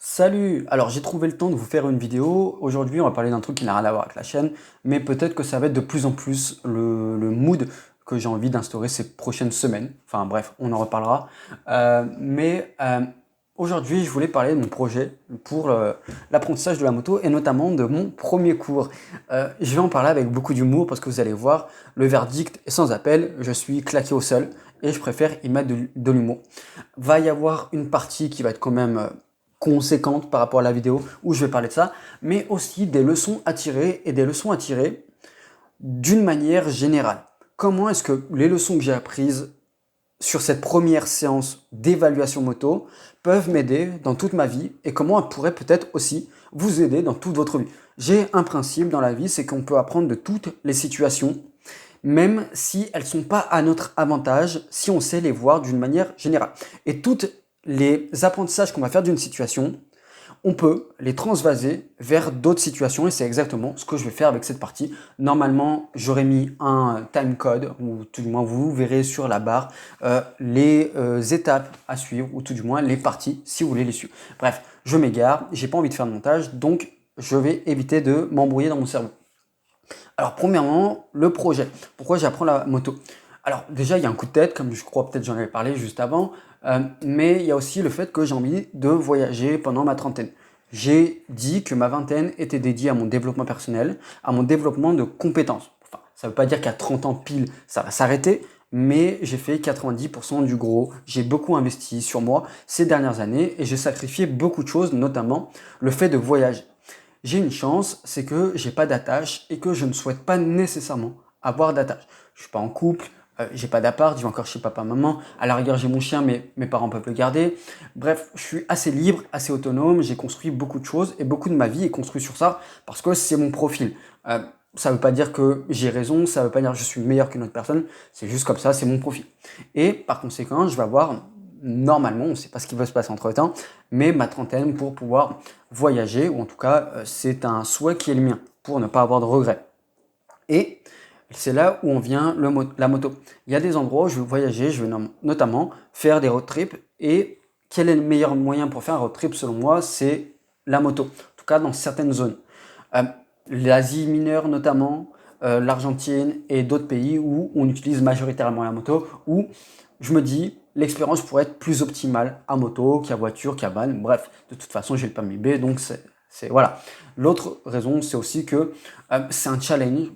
Salut! Alors j'ai trouvé le temps de vous faire une vidéo. Aujourd'hui on va parler d'un truc qui n'a rien à voir avec la chaîne, mais peut-être que ça va être de plus en plus le mood que j'ai envie d'instaurer ces prochaines semaines. Enfin bref, on en reparlera. Aujourd'hui je voulais parler de mon projet pour l'apprentissage de la moto et notamment de mon premier cours. Je vais en parler avec beaucoup d'humour parce que vous allez voir, le verdict est sans appel, je suis claqué au sol et je préfère y mettre de l'humour. Va y avoir une partie qui va être quand même conséquente par rapport à la vidéo où je vais parler de ça, mais aussi des leçons à tirer et des leçons à tirer d'une manière générale. Comment est-ce que les leçons que j'ai apprises sur cette première séance d'évaluation moto peuvent m'aider dans toute ma vie et comment elles pourraient peut-être aussi vous aider dans toute votre vie. J'ai un principe dans la vie, c'est qu'on peut apprendre de toutes les situations, même si elles ne sont pas à notre avantage, si on sait les voir d'une manière générale. Et toutes les apprentissages qu'on va faire d'une situation, on peut les transvaser vers d'autres situations et c'est exactement ce que je vais faire avec cette partie. Normalement, j'aurais mis un timecode ou tout du moins vous verrez sur la barre les étapes à suivre ou tout du moins les parties si vous voulez les suivre. Bref, je m'égare, j'ai pas envie de faire de montage donc je vais éviter de m'embrouiller dans mon cerveau. Alors premièrement, le projet. Pourquoi j'apprends la moto? Alors déjà, il y a un coup de tête, comme je crois peut-être j'en avais parlé juste avant, mais il y a aussi le fait que j'ai envie de voyager pendant ma trentaine. J'ai dit que ma vingtaine était dédiée à mon développement personnel, à mon développement de compétences. Enfin, ça ne veut pas dire qu'à 30 ans pile, ça va s'arrêter, mais j'ai fait 90% du gros. J'ai beaucoup investi sur moi ces dernières années et j'ai sacrifié beaucoup de choses, notamment le fait de voyager. J'ai une chance, c'est que j'ai pas d'attache et que je ne souhaite pas nécessairement avoir d'attache. Je suis pas en couple, j'ai pas d'appart, je vais encore chez papa, maman. À la rigueur, j'ai mon chien, mais mes parents peuvent le garder. Bref, je suis assez libre, assez autonome. J'ai construit beaucoup de choses et beaucoup de ma vie est construite sur ça parce que c'est mon profil. Ça veut pas dire que j'ai raison, ça veut pas dire que je suis meilleur qu'une autre personne. C'est juste comme ça, c'est mon profil. Et par conséquent, je vais avoir normalement, on ne sait pas ce qui va se passer entre temps, mais ma trentaine pour pouvoir voyager, ou en tout cas, c'est un souhait qui est le mien, pour ne pas avoir de regrets. Et c'est là où on vient la moto. Il y a des endroits où je veux voyager, je veux notamment faire des road trips, et quel est le meilleur moyen pour faire un road trip selon moi? C'est la moto, en tout cas dans certaines zones. Euh, L'Asie mineure notamment, l'Argentine et d'autres pays où on utilise majoritairement la moto, où je me dis l'expérience pourrait être plus optimale à moto qu'à voiture, qu'à van. Bref, de toute façon, j'ai le permis B, donc voilà. L'autre raison, c'est aussi que c'est un challenge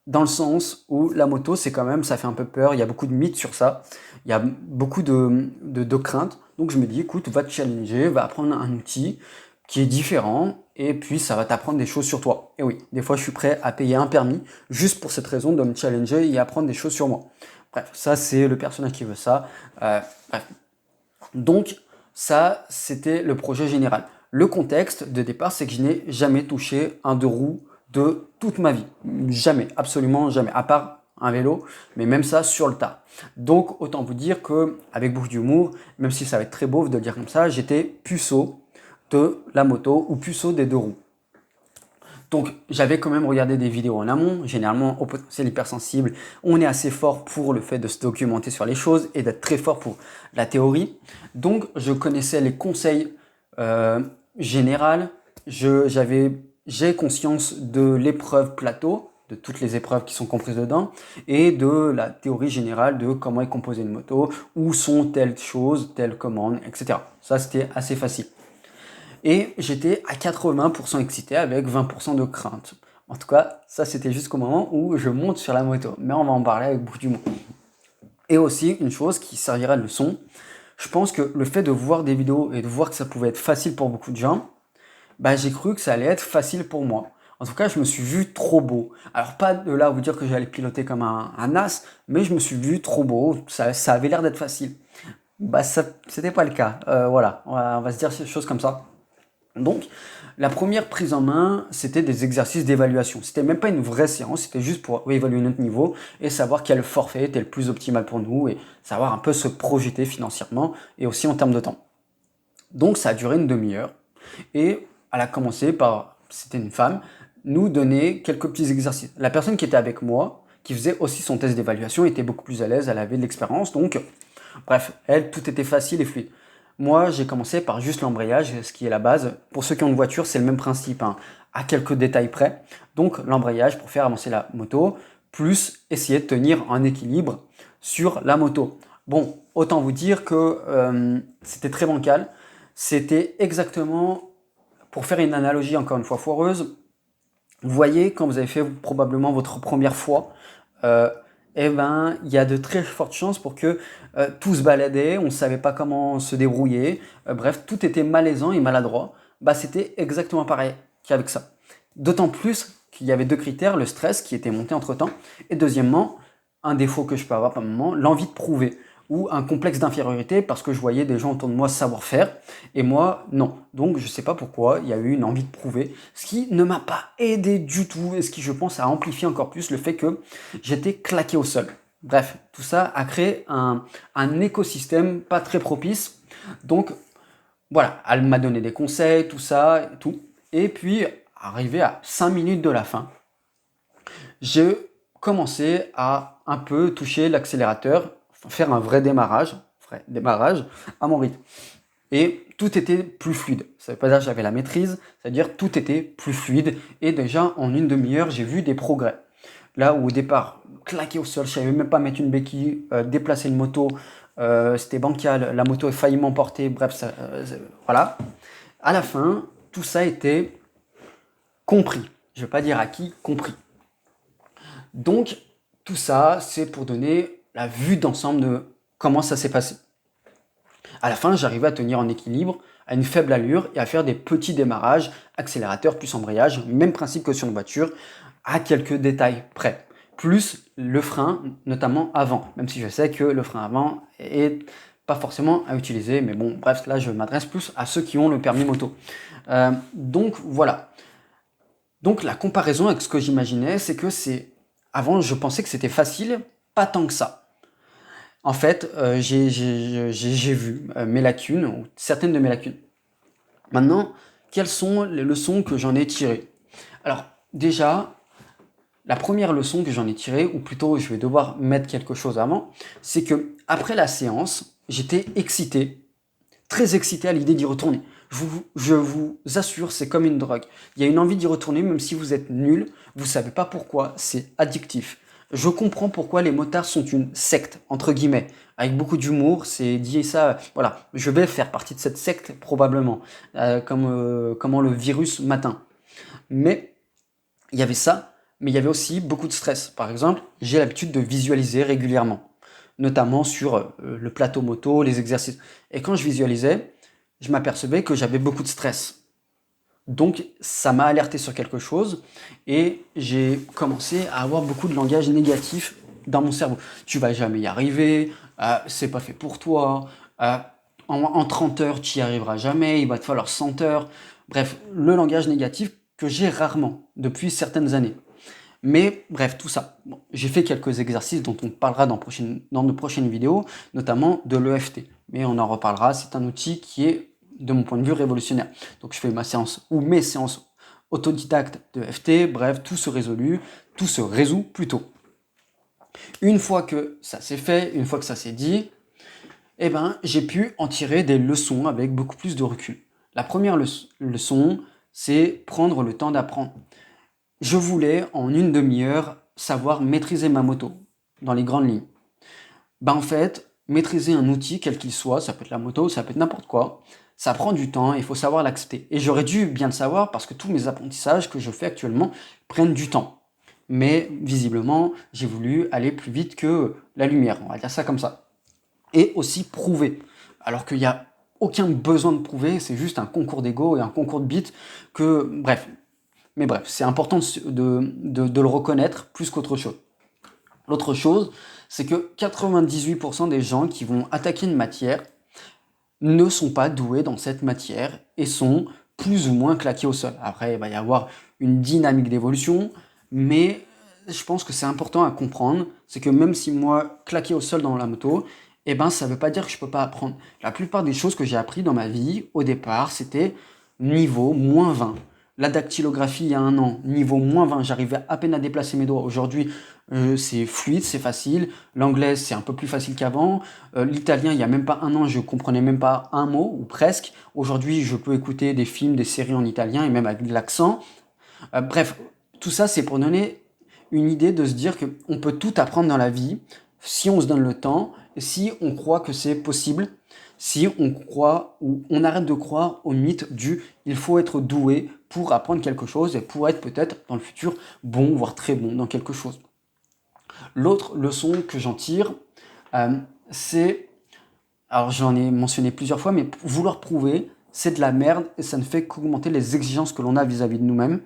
dans le sens où la moto, c'est quand même, ça fait un peu peur. Il y a beaucoup de mythes sur ça. Il y a beaucoup de craintes. Donc je me dis, écoute, va te challenger, va apprendre un outil qui est différent et puis ça va t'apprendre des choses sur toi. Et oui, des fois, je suis prêt à payer un permis juste pour cette raison de me challenger et apprendre des choses sur moi. Bref, ça, c'est le personnage qui veut ça. Bref. Donc, ça, c'était le projet général. Le contexte de départ, c'est que je n'ai jamais touché un deux roues de toute ma vie. Jamais, absolument jamais, à part un vélo, mais même ça sur le tas. Donc, autant vous dire que, avec beaucoup d'humour, même si ça va être très beau de le dire comme ça, j'étais puceau de la moto ou puceau des deux roues. Donc j'avais quand même regardé des vidéos en amont. Généralement, au potentiel hypersensible, on est assez fort pour le fait de se documenter sur les choses et d'être très fort pour la théorie. Donc je connaissais les conseils générales. J'ai conscience de l'épreuve plateau, de toutes les épreuves qui sont comprises dedans, et de la théorie générale de comment est composée une moto, où sont telles choses, telles commandes, etc. Ça, c'était assez facile. Et j'étais à 80% excité avec 20% de crainte. En tout cas, ça c'était jusqu'au moment où je monte sur la moto. Mais on va en parler avec beaucoup d'humour. Et aussi, une chose qui servira de leçon, je pense que le fait de voir des vidéos et de voir que ça pouvait être facile pour beaucoup de gens, bah, j'ai cru que ça allait être facile pour moi. En tout cas, je me suis vu trop beau. Alors pas de là à vous dire que j'allais piloter comme un as, mais je me suis vu trop beau. Ça avait l'air d'être facile. Bah ça, c'était pas le cas. Voilà, on va se dire ces choses comme ça. Donc, la première prise en main, c'était des exercices d'évaluation. C'était même pas une vraie séance, c'était juste pour évaluer notre niveau et savoir quel forfait était le plus optimal pour nous et savoir un peu se projeter financièrement et aussi en termes de temps. Donc, ça a duré une demi-heure et elle a commencé par, c'était une femme, nous donner quelques petits exercices. La personne qui était avec moi, qui faisait aussi son test d'évaluation, était beaucoup plus à l'aise, elle avait de l'expérience, donc bref, elle, tout était facile et fluide. Moi, j'ai commencé par juste l'embrayage, ce qui est la base. Pour ceux qui ont une voiture, c'est le même principe, hein, à quelques détails près. Donc l'embrayage pour faire avancer la moto, plus essayer de tenir un équilibre sur la moto. Bon, autant vous dire que c'était très bancal. C'était exactement, pour faire une analogie encore une fois foireuse, vous voyez, quand vous avez fait probablement votre première fois, euh, eh ben, il y a de très fortes chances pour que tout se baladait, on ne savait pas comment se débrouiller, bref, tout était malaisant et maladroit. Bah, c'était exactement pareil qu'avec ça. D'autant plus qu'il y avait deux critères, le stress qui était monté entre-temps, et deuxièmement, un défaut que je peux avoir par moment, l'envie de prouver, ou un complexe d'infériorité parce que je voyais des gens autour de moi savoir faire, et moi, non. Donc, je ne sais pas pourquoi, il y a eu une envie de prouver, ce qui ne m'a pas aidé du tout, et ce qui, je pense, a amplifié encore plus le fait que j'étais claqué au sol. Bref, tout ça a créé un écosystème pas très propice. Donc, voilà, elle m'a donné des conseils, tout ça, et tout. Et puis, arrivé à 5 minutes de la fin, j'ai commencé à un peu toucher l'accélérateur, faire un vrai démarrage à mon rythme. Et tout était plus fluide. Ça veut pas dire que j'avais la maîtrise, c'est-à-dire tout était plus fluide. Et déjà, en une demi-heure, j'ai vu des progrès. Là où au départ, claqué au sol, je savais même pas mettre une béquille, déplacer une moto, c'était bancal, la moto a failli m'emporter, bref, voilà. À la fin, tout ça était compris. Je ne vais pas dire acquis, compris. Donc, tout ça, c'est pour donner la vue d'ensemble de comment ça s'est passé. À la fin, j'arrivais à tenir en équilibre, à une faible allure et à faire des petits démarrages, accélérateur plus embrayage, même principe que sur une voiture, à quelques détails près. Plus le frein, notamment avant, même si je sais que le frein avant est pas forcément à utiliser, mais bon, bref, là je m'adresse plus à ceux qui ont le permis moto. Donc voilà. Donc la comparaison avec ce que j'imaginais, c'est que avant je pensais que c'était facile, pas tant que ça. En fait, j'ai vu mes lacunes, ou certaines de mes lacunes. Maintenant, quelles sont les leçons que j'en ai tirées? Alors, déjà, la première leçon que j'en ai tirée, ou plutôt je vais devoir mettre quelque chose avant, c'est que après la séance, j'étais excité, très excité à l'idée d'y retourner. Je vous assure, c'est comme une drogue. Il y a une envie d'y retourner, même si vous êtes nul, vous ne savez pas pourquoi, c'est addictif. Je comprends pourquoi les motards sont une secte, entre guillemets, avec beaucoup d'humour, c'est dit ça, voilà, je vais faire partie de cette secte probablement, comment le virus m'atteint. Mais il y avait ça, mais il y avait aussi beaucoup de stress. Par exemple, j'ai l'habitude de visualiser régulièrement, notamment sur le plateau moto, les exercices. Et quand je visualisais, je m'apercevais que j'avais beaucoup de stress. Donc ça m'a alerté sur quelque chose et j'ai commencé à avoir beaucoup de langage négatif dans mon cerveau. Tu vas jamais y arriver, c'est pas fait pour toi, en 30 heures tu y arriveras jamais, il va te falloir 100 heures. Bref, le langage négatif que j'ai rarement depuis certaines années. Mais bref, tout ça. Bon, j'ai fait quelques exercices dont on parlera dans de prochaines vidéos, notamment de l'EFT. Mais on en reparlera, c'est un outil qui est, de mon point de vue, révolutionnaire. Donc je fais ma séance ou mes séances autodidactes de EFT, bref, tout se résout plutôt. Une fois que ça s'est fait, une fois que ça s'est dit, eh ben, j'ai pu en tirer des leçons avec beaucoup plus de recul. La première leçon, c'est prendre le temps d'apprendre. Je voulais, en une demi-heure, savoir maîtriser ma moto, dans les grandes lignes. En fait, maîtriser un outil, quel qu'il soit, ça peut être la moto, ça peut être n'importe quoi, ça prend du temps et il faut savoir l'accepter. Et j'aurais dû bien le savoir parce que tous mes apprentissages que je fais actuellement prennent du temps. Mais visiblement, j'ai voulu aller plus vite que la lumière, on va dire ça comme ça. Et aussi prouver. Alors qu'il n'y a aucun besoin de prouver, c'est juste un concours d'ego et un concours de bits que, bref. Mais bref, c'est important de le reconnaître plus qu'autre chose. L'autre chose, c'est que 98% des gens qui vont attaquer une matière ne sont pas doués dans cette matière et sont plus ou moins claqués au sol. Après, il va y avoir une dynamique d'évolution, mais je pense que c'est important à comprendre, c'est que même si moi, claqué au sol dans la moto, eh ben, ça ne veut pas dire que je ne peux pas apprendre. La plupart des choses que j'ai appris dans ma vie, au départ, c'était niveau -20. La dactylographie, il y a un an, niveau -20, j'arrivais à peine à déplacer mes doigts. Aujourd'hui, c'est fluide, c'est facile. L'anglais, c'est un peu plus facile qu'avant. L'italien, il y a même pas un an, je comprenais même pas un mot, ou presque. Aujourd'hui, je peux écouter des films, des séries en italien, et même avec de l'accent. Bref, tout ça, c'est pour donner une idée de se dire qu'on peut tout apprendre dans la vie si on se donne le temps, si on croit que c'est possible, si on croit ou on arrête de croire au mythe du il faut être doué pour apprendre quelque chose et pour être peut-être dans le futur bon, voire très bon dans quelque chose. L'autre leçon que j'en tire, c'est, alors j'en ai mentionné plusieurs fois, mais vouloir prouver, c'est de la merde et ça ne fait qu'augmenter les exigences que l'on a vis-à-vis de nous-mêmes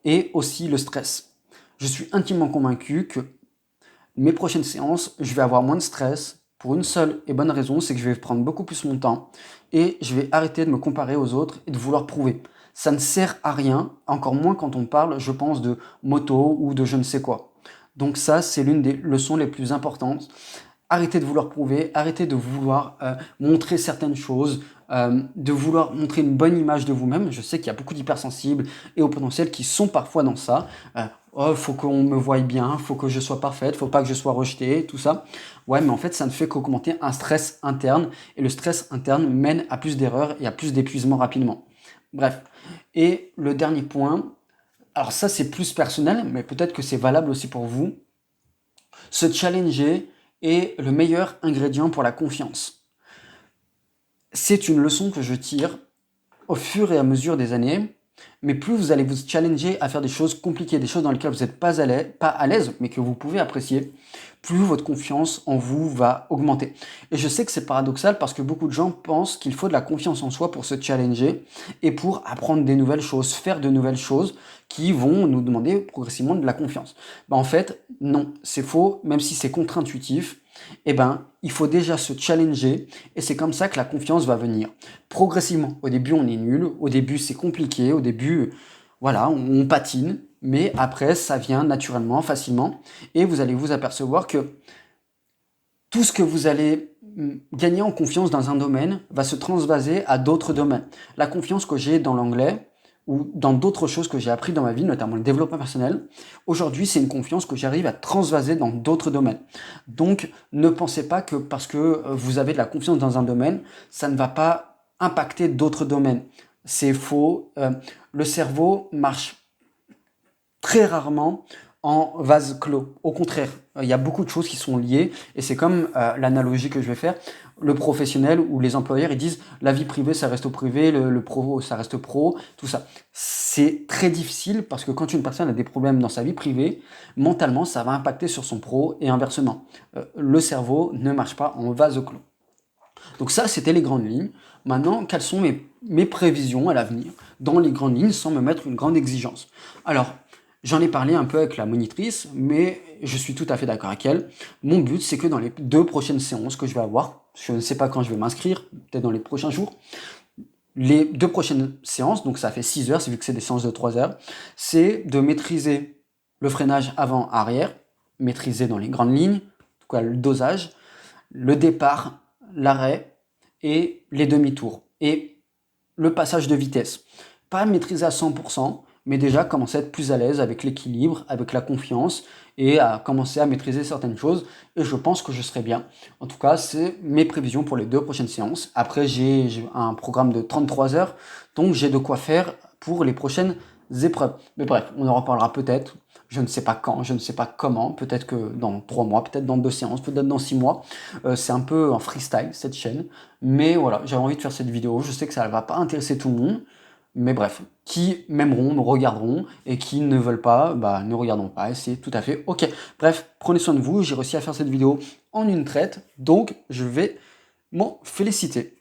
et aussi le stress. Je suis intimement convaincu que mes prochaines séances, je vais avoir moins de stress pour une seule et bonne raison, c'est que je vais prendre beaucoup plus mon temps et je vais arrêter de me comparer aux autres et de vouloir prouver. Ça ne sert à rien, encore moins quand on parle, je pense, de moto ou de je ne sais quoi. Donc ça, c'est l'une des leçons les plus importantes. Arrêtez de vouloir prouver, arrêtez de vouloir montrer certaines choses, de vouloir montrer une bonne image de vous-même. Je sais qu'il y a beaucoup d'hypersensibles et au potentiel qui sont parfois dans ça. Oh, faut qu'on me voie bien, faut que je sois parfaite, faut pas que je sois rejetée, tout ça. Ouais, mais en fait, ça ne fait qu'augmenter un stress interne et le stress interne mène à plus d'erreurs et à plus d'épuisement rapidement. Bref. Et le dernier point, alors ça c'est plus personnel, mais peut-être que c'est valable aussi pour vous. Se challenger est le meilleur ingrédient pour la confiance. C'est une leçon que je tire au fur et à mesure des années, mais plus vous allez vous challenger à faire des choses compliquées, des choses dans lesquelles vous n'êtes pas à l'aise, mais que vous pouvez apprécier, plus votre confiance en vous va augmenter. Et je sais que c'est paradoxal parce que beaucoup de gens pensent qu'il faut de la confiance en soi pour se challenger et pour apprendre des nouvelles choses, faire de nouvelles choses qui vont nous demander progressivement de la confiance. En fait, non, c'est faux, même si c'est contre-intuitif. Il faut déjà se challenger et c'est comme ça que la confiance va venir. Progressivement, au début on est nul, au début c'est compliqué, au début voilà, on patine, mais après ça vient naturellement, facilement et vous allez vous apercevoir que tout ce que vous allez gagner en confiance dans un domaine va se transvaser à d'autres domaines. La confiance que j'ai dans l'anglais, ou dans d'autres choses que j'ai appris dans ma vie, notamment le développement personnel, aujourd'hui, c'est une confiance que j'arrive à transvaser dans d'autres domaines. Donc, ne pensez pas que parce que vous avez de la confiance dans un domaine, ça ne va pas impacter d'autres domaines. C'est faux. Le cerveau marche très rarement en vase clos. Au contraire, il y a beaucoup de choses qui sont liées et c'est comme l'analogie que je vais faire. Le professionnel ou les employeurs, ils disent la vie privée, ça reste au privé, le pro, ça reste pro, tout ça. C'est très difficile parce que quand une personne a des problèmes dans sa vie privée, mentalement, ça va impacter sur son pro et inversement. Le cerveau ne marche pas en vase clos. Donc ça, c'était les grandes lignes. Maintenant, quelles sont mes prévisions à l'avenir dans les grandes lignes sans me mettre une grande exigence? Alors, j'en ai parlé un peu avec la monitrice, mais je suis tout à fait d'accord avec elle. Mon but, c'est que dans les 2 prochaines séances que je vais avoir, je ne sais pas quand je vais m'inscrire, peut-être dans les prochains jours, les 2 prochaines séances, donc ça fait 6 heures, c'est vu que c'est des séances de 3 heures, c'est de maîtriser le freinage avant-arrière, maîtriser dans les grandes lignes, en tout cas le dosage, le départ, l'arrêt et les demi-tours. Et le passage de vitesse. Pas maîtriser à 100%, mais déjà commencer à être plus à l'aise avec l'équilibre, avec la confiance et à commencer à maîtriser certaines choses. Et je pense que je serai bien. En tout cas, c'est mes prévisions pour les 2 prochaines séances. Après, j'ai un programme de 33 heures, donc j'ai de quoi faire pour les prochaines épreuves. Mais bref, on en reparlera peut-être. Je ne sais pas quand, je ne sais pas comment, peut-être que dans 3 mois, peut-être dans 2 séances, peut-être dans 6 mois. C'est un peu un freestyle, cette chaîne. Mais voilà, j'avais envie de faire cette vidéo. Je sais que ça ne va pas intéresser tout le monde. Mais bref, qui m'aimeront, me regarderont, et qui ne veulent pas, ne regarderont pas, et c'est tout à fait ok. Bref, prenez soin de vous, j'ai réussi à faire cette vidéo en une traite, donc je vais m'en féliciter.